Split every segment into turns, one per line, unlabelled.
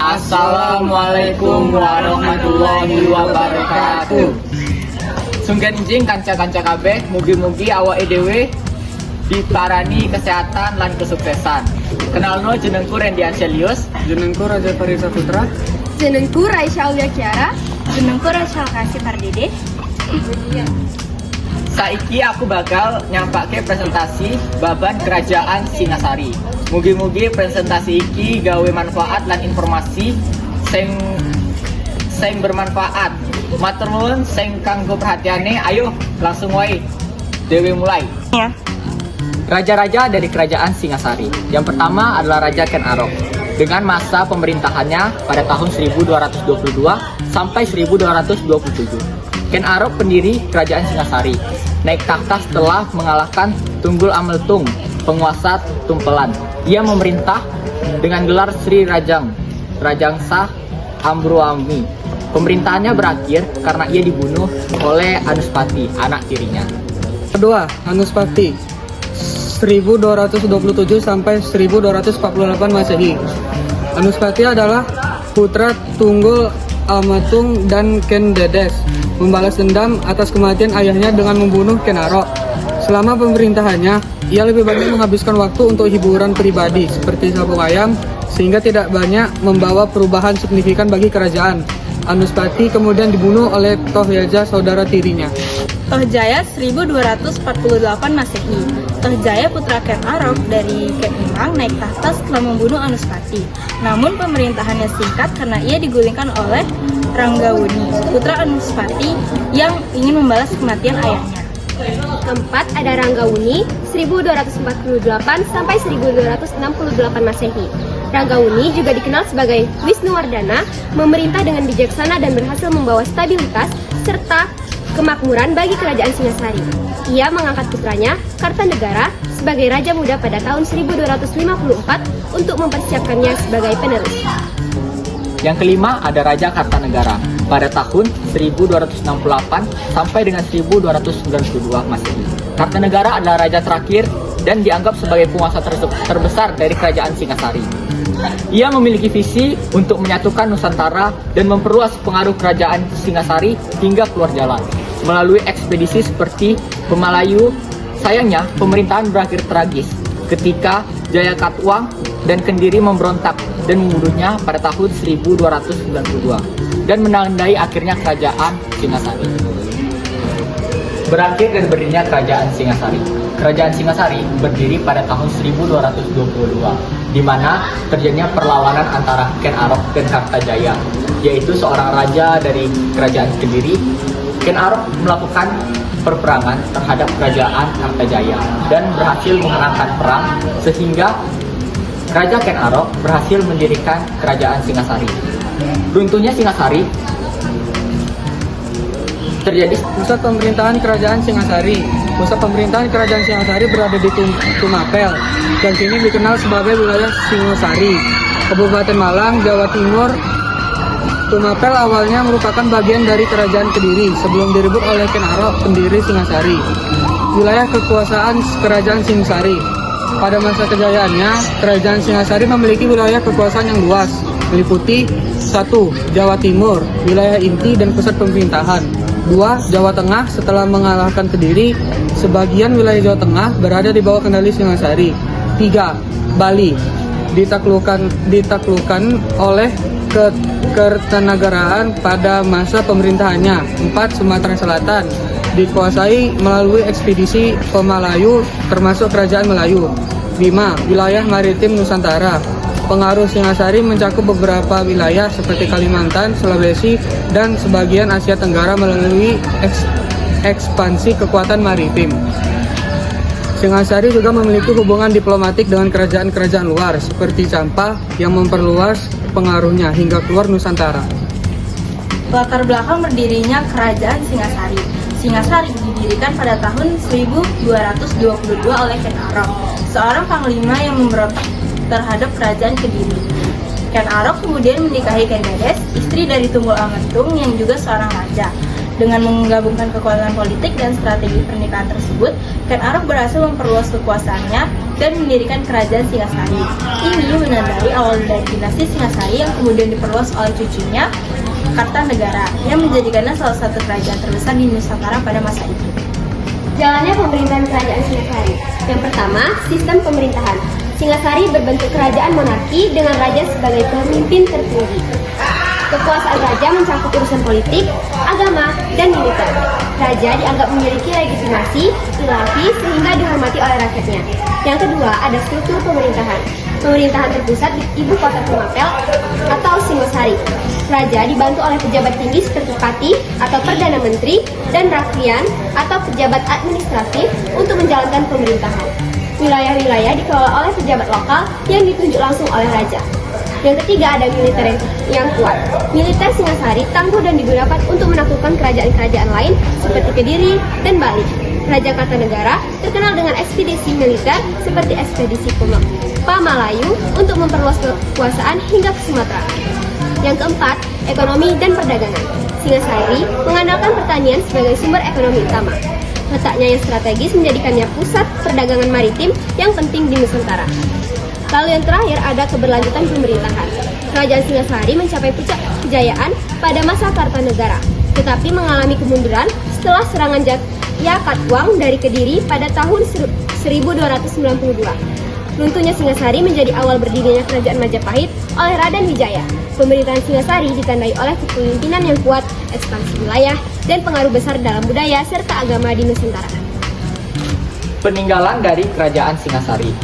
Assalamualaikum warahmatullahi wabarakatuh. Sunggen enjing kanca-kanca kabeh, mugi-mugi awake dhewe diparani kesehatan lan kesuksesan. Kenalno jenengku Randy Anselius,
Jenengku Raja Farisa Putra.
Jenengku Raisya Aulia Kiara. Jenengku Rachel Kasih Pardede.
saiki aku bakal nyampake presentasi baban Kerajaan Singasari. Mugi-mugi presentasi iki gawe manfaat lan informasi sing bermanfaat. Matur nuwun sing kanggo perhatiane, ayo langsung wae dhewe mulai.
Ya.
Raja-raja dari Kerajaan Singasari. Yang pertama adalah Raja Ken Arok dengan masa pemerintahannya pada tahun 1222 sampai 1227. Ken Arok pendiri Kerajaan Singasari, naik takhta setelah mengalahkan Tunggul Ameltung, penguasa Tumpelan. Ia memerintah dengan gelar Sri Rajang, Rajangsah Ambruami. Pemerintahannya berakhir karena ia dibunuh oleh Anuspati, anak tirinya.
Kedua, Anuspati 1227 sampai 1248 Masehi. Anuspati adalah putra Tunggul Ametung dan Ken Dedes, membalas dendam atas kematian ayahnya dengan membunuh Ken Arok. Selama pemerintahannya, ia lebih banyak menghabiskan waktu untuk hiburan pribadi seperti sabung ayam, sehingga tidak banyak membawa perubahan signifikan bagi kerajaan. Anuspati kemudian dibunuh oleh Tohjaya, saudara tirinya.
Tohjaya 1248 Masehi. Tohjaya putra Ken Arok dari Ken Imang naik tahta setelah membunuh Anuspati. Namun pemerintahannya singkat karena ia digulingkan oleh Ranggawuni, putra Anuspati yang ingin membalas kematian ayahnya.
Keempat ada Ranggawuni 1248 sampai 1268 Masehi. Ranggawuni juga dikenal sebagai Wisnuwardana, memerintah dengan bijaksana dan berhasil membawa stabilitas serta kemakmuran bagi kerajaan Singasari. Ia mengangkat putranya, Kartanegara, sebagai raja muda pada tahun 1254 untuk mempersiapkannya sebagai penerus.
Yang kelima ada Raja Kartanegara pada tahun 1268 sampai dengan 1292 Masehi. Kartanegara adalah raja terakhir dan dianggap sebagai penguasa terbesar dari Kerajaan Singasari. Ia memiliki visi untuk menyatukan Nusantara dan memperluas pengaruh Kerajaan Singasari hingga keluar jalan melalui ekspedisi seperti Pemalayu. Sayangnya, pemerintahan berakhir tragis ketika Jayakatwang dan Kendiri memberontak dan membunuhnya pada tahun 1292 dan menandai akhirnya Kerajaan Singasari. Berakhir dan berdirinya Kerajaan Singasari. Kerajaan Singasari berdiri pada tahun 1222, di mana terjadinya perlawanan antara Ken Arok dan Kartajaya, yaitu seorang raja dari Kerajaan Kediri. Ken Arok melakukan perperangan terhadap Kerajaan Kartajaya dan berhasil memenangkan perang sehingga Raja Ken Arok berhasil mendirikan Kerajaan Singasari. Runtuhnya Singasari terjadi.
Pusat pemerintahan Kerajaan Singasari. Pusat pemerintahan Kerajaan Singasari berada di Tumapel, dan kini dikenal sebagai wilayah Singosari, Kabupaten Malang, Jawa Timur. Tumapel awalnya merupakan bagian dari Kerajaan Kediri sebelum direbut oleh Ken Arok, pendiri Singasari. Wilayah kekuasaan Kerajaan Singasari. Pada masa kejayaannya, Kerajaan Singasari memiliki wilayah kekuasaan yang luas, meliputi 1. Jawa Timur, wilayah inti dan pusat pemerintahan. 2. Jawa Tengah. Setelah mengalahkan Kediri, sebagian wilayah Jawa Tengah berada di bawah kendali Singasari. 3. Bali, ditaklukkan oleh Kertanegaraan pada masa pemerintahannya. 4. Sumatera Selatan, dikuasai melalui ekspedisi Pemalayu termasuk Kerajaan Melayu. 5. Wilayah maritim Nusantara. Pengaruh Singasari mencakup beberapa wilayah seperti Kalimantan, Sulawesi, dan sebagian Asia Tenggara melalui ekspansi kekuatan maritim. Singasari juga memiliki hubungan diplomatik dengan kerajaan-kerajaan luar seperti Campa yang memperluas pengaruhnya hingga keluar Nusantara.
Latar belakang berdirinya Kerajaan Singasari. Singasari didirikan pada tahun 1222 oleh Ken Arok, seorang panglima yang memberontak terhadap Kerajaan Kediri. Ken Arok kemudian menikahi Ken Dedes, istri dari Tunggul Ametung yang juga seorang raja. Dengan menggabungkan kekuatan politik dan strategi pernikahan tersebut, Ken Arok berhasil memperluas kekuasaannya dan mendirikan kerajaan Singasari. Ini menandai awal dari dinasti Singasari yang kemudian diperluas oleh cucunya, Kartanegara, yang menjadikannya salah satu kerajaan terbesar di Nusantara pada masa itu.
Jalannya pemerintahan kerajaan Singasari. Yang pertama, sistem pemerintahan. Singasari berbentuk kerajaan monarki dengan raja sebagai pemimpin tertinggi. Kekuasaan raja mencakup urusan politik, agama, dan militer. Raja dianggap memiliki legitimasi ilahi sehingga dihormati oleh rakyatnya. Yang kedua, ada struktur pemerintahan. Pemerintahan terpusat di ibu kota Tumapel atau Singosari. Raja dibantu oleh pejabat tinggi seperti Pati atau Perdana Menteri dan Raklian atau pejabat administratif untuk menjalankan pemerintahan. Wilayah-wilayah dikelola oleh pejabat lokal yang ditunjuk langsung oleh raja. Yang ketiga, ada militer yang kuat. Militer Singasari tangguh dan digunakan untuk menaklukkan kerajaan-kerajaan lain seperti Kediri dan Bali. Raja Kartanegara terkenal dengan ekspedisi militer seperti ekspedisi Pamalayu untuk memperluas kekuasaan hingga ke Sumatera. Yang keempat, ekonomi dan perdagangan. Singasari mengandalkan pertanian sebagai sumber ekonomi utama. Letaknya yang strategis menjadikannya pusat perdagangan maritim yang penting di Nusantara. Lalu yang terakhir ada keberlanjutan pemerintahan. Kerajaan Singasari mencapai puncak kejayaan pada masa Kartanegara, tetapi mengalami kemunduran setelah serangan Jakatwang dari Kediri pada tahun 1292. Runtuhnya Singasari menjadi awal berdirinya Kerajaan Majapahit oleh Raden Wijaya. Pemerintahan Singasari ditandai oleh kepemimpinan yang kuat, ekspansi wilayah, dan pengaruh besar dalam budaya serta agama di Nusantara.
Peninggalan dari Kerajaan Singasari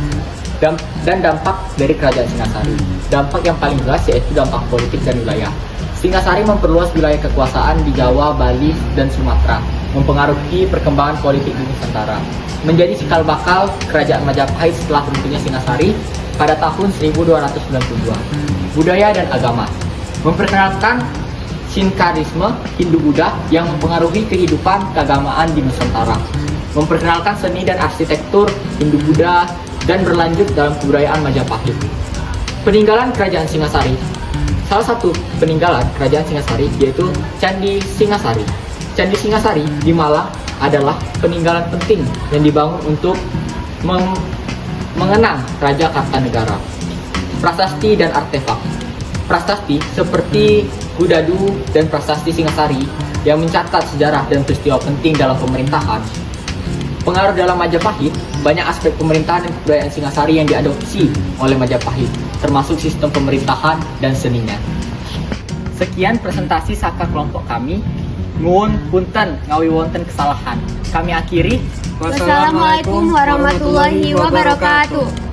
dan dampak dari Kerajaan Singasari. Dampak yang paling jelas yaitu dampak politik dan wilayah. Singasari memperluas wilayah kekuasaan di Jawa, Bali, dan Sumatera, mempengaruhi perkembangan politik di Nusantara. Menjadi cikal bakal Kerajaan Majapahit setelah runtuhnya Singasari pada tahun 1292. Budaya dan agama. Memperkenalkan Sinkarisme Hindu-Buddha yang mempengaruhi kehidupan keagamaan di Nusantara. Memperkenalkan seni dan arsitektur Hindu-Buddha dan berlanjut dalam kebudayaan Majapahit. Peninggalan Kerajaan Singasari. Salah satu peninggalan Kerajaan Singasari yaitu Candi Singasari. Candi Singasari di Malang adalah peninggalan penting yang dibangun untuk mengenang Raja Kartanegara. Prasasti dan artefak. Prasasti seperti Hudadu dan Prasasti Singasari yang mencatat sejarah dan peristiwa penting dalam pemerintahan. Pengaruh dalam Majapahit, banyak aspek pemerintahan dan kebudayaan Singasari yang diadopsi oleh Majapahit, termasuk sistem pemerintahan dan seninya. Sekian presentasi saka kelompok kami. Nuwun punten ngawi wonten kesalahan. Kami akhiri.
Wassalamualaikum warahmatullahi wabarakatuh.